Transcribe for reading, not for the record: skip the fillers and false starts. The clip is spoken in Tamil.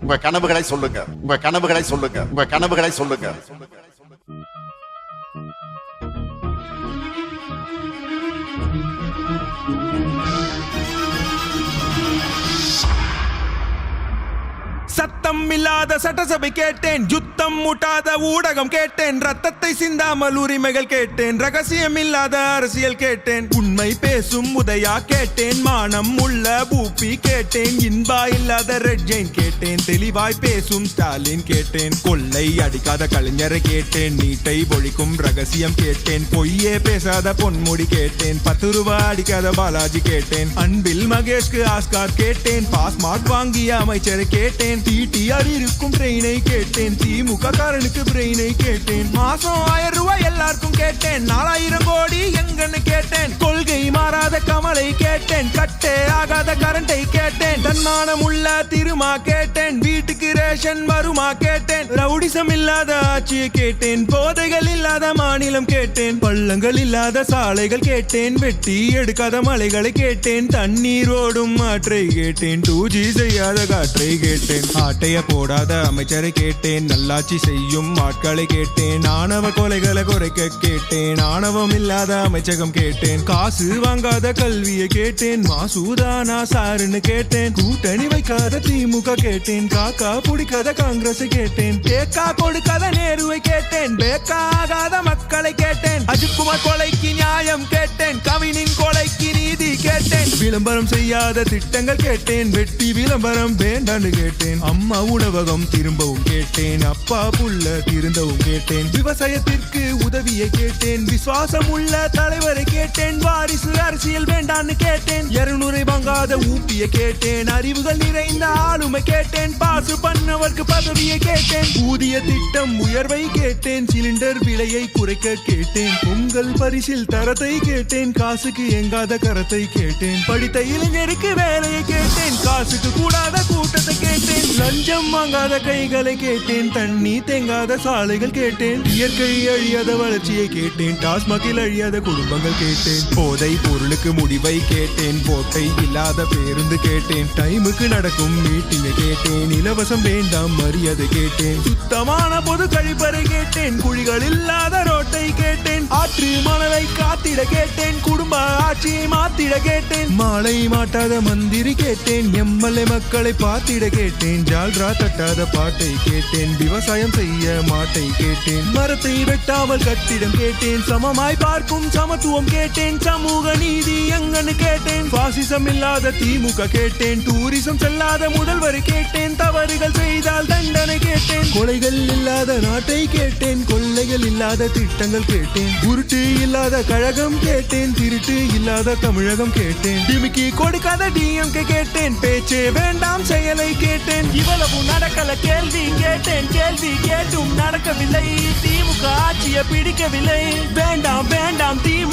உங்க கனவுகளை சொல்லுங்க, உங்க கனவுகளை சொல்லுங்க, உங்க கனவுகளை சொல்லுங்க. சத்தம் இல்லாத சட்டசபை கேட்டேன், யுத்தம் முட்டாத ஊடகம் கேட்டேன், ரத்தத்தை சிந்தாமல் உரிமைகள் கேட்டேன், ரகசியம் இல்லாத அரசியல் கேட்டேன், உண்மை பேசும் உதயா கேட்டேன், மானம் உள்ள பூப்பி கேட்டேன், இன்பா இல்லாத ரெட் ஜெயின் கேட்டேன், தெளிவாய் பேசும் ஸ்டாலின் கேட்டேன், கொள்ளை அடிக்காத கலைஞரை கேட்டேன், நீட்டை ஒழிக்கும் ரகசியம் கேட்டேன், பொய்யே பேசாத பொன்முடி கேட்டேன், 10 ரூபாய் அடிக்காத பாலாஜி கேட்டேன், அன்பில் மகேஷ்க்கு ஆஸ்கார் கேட்டேன், பாஸ் மார்க் வாங்கிய அமைச்சரை கேட்டேன், டிடிஆர் இருக்கும் ட்ரெயினை கேட்டேன், திமுக காரனுக்கு பிரெயினை கேட்டேன், மாசம் 1000 ரூபாய் எல்லாருக்கும் கேட்டேன், 4000 கோடி எங்கன்னு கேட்டேன், கொள்கை மாறாத கமலை கேட்டேன், கட்டே ஆகாத கரண்டை கேட்டேன், தன்மானம் உள்ள திருமா கேட்டேன், வீட்டுக்கு ரேஷன் வருமா கேட்டேன், ரவுடிசம் இல்லாத ஆட்சியை கேட்டேன், போதைகள் இல்லாத மாநிலம் கேட்டேன், பள்ளங்கள் இல்லாத சாலைகள் கேட்டேன், வெட்டி எடுக்காத மலைகளை கேட்டேன், தண்ணீர் ஓடும் ஆற்றை கேட்டேன், 2G செய்யாத காற்றை கேட்டேன், ஆட்டைய போடாத அமைச்சரை கேட்டேன், நல்லாட்சி செய்யும் ஆட்களை கேட்டேன், ஆணவ கொலைகளை குறைக்க கேட்டேன், ஆணவம் இல்லாத அமைச்சகம் கேட்டேன், காசு வாங்காத கல்வியை கேட்டேன், மாசூதானா சாருன்னு கேட்டேன், கூட்டணி வைக்காத திமுக கேட்டேன், காக்கா பிடிக்காத காங்கிரஸ் கேட்டேன், தேக்கா கொடுக்காத நேருவை கேட்டேன், பேக்கா ஆகாத மக்களை கேட்டேன், அஜித்குமார் கொலைக்கு நியாயம் கேட்டேன், கவினின் கொலைக்கு நீதி கேட்டேன், விளம்பரம் செய்யாத திட்டங்கள் கேட்டேன், வெட்டி விளம்பரம் வேண்டான்னு கேட்டேன், அம்மா உணவகம் திரும்பவும் கேட்டேன், அப்பா புள்ள திருந்தவும் கேட்டேன், விவசாயத்திற்கு உதவியை கேட்டேன், விசுவாசம் உள்ள தலைவரை கேட்டேன், வாரிசு அரசியல் வேண்டான்னு கேட்டேன், 200 வாங்காத ஊப்பியை கேட்டேன், அறிவுகள் நிறைந்த ஆளுமை கேட்டேன், பாசு பண்ணவர்க்கு பதவியை கேட்டேன், ஊதிய திட்டம் உயர்வை கேட்டேன், சிலிண்டர் விலையை குறைக்க கேட்டேன், பொங்கல் பரிசில் தரத்தை கேட்டேன், காசுக்கு எங்காத கரத்தை கேட்டேன், படித்த இளைஞருக்கு வேலையை கேட்டேன், காசுக்கு கூடாத கூட்டத்தை கேட்டேன், லஞ்சம் வாங்காத கைகளை கேட்டேன், தண்ணி தேங்காத சாலைகள் கேட்டேன், இயற்கை அழியாத வளர்ச்சியை கேட்டேன், டாஸ்மாகில் அழியாத குடும்பங்கள் கேட்டேன், போதை பொருளுக்கு முடிவை கேட்டேன், போட்டை இல்லாத பேருந்து கேட்டேன், டைமுக்கு நடக்கும் மீட்டிங்கை கேட்டேன், இலவசம் வேண்டாம் மரியாதை கேட்டேன், சுத்தமான பொது கழிப்பறை கேட்டேன், குழிகள் இல்லாத ரோட்டை கேட்டேன், ஆற்று மணலை காத்திட கேட்டேன், குடும்ப ஆட்சியை மாத்திட கேட்டேன், மாலை மாட்டாத மந்திரி கேட்டேன், எம்எல்ஏ மக்களை பார்த்திட கேட்டேன், ஜால்ரா தட்டாத பாட்டை கேட்டேன், விவசாயம் செய்ய மாட்டை கேட்டேன், மரத்தை வெட்டாமல் கட்டிடம் கேட்டேன், சமமாய் பார்க்கும் சமத்துவம் கேட்டேன், சமூக நீதி எங்கன்னு கேட்டேன், பாசிசம் இல்லாத திமுக கேட்டேன், டூரிசம் செல்லாத முதல்வரை கேட்டேன், தவறுகள் செய்தால் தண்டனை கேட்டேன், கொலைகள் இல்லாத நாட்டை கேட்டேன், கொள்ளைகள் இல்லாத திட்டங்கள் கேட்டேன், உருட்டு இல்லாத கழகம் கேட்டேன், திருட்டு இல்லாத தமிழகம் கேட்டேன், டிமிக்கி கொடுக்காத டிஎம்கே கேட்டேன், பேச்சே வேண்டாம் செயலை கேட்டேன், இவ்வளவு நடக்கல கேள்வி கேட்டேன், கேள்வி கேட்டும் நடக்கவில்லை, திமுக ஆட்சியை பிடிக்கவில்லை, வேண்டாம் வேண்டாம் திமுக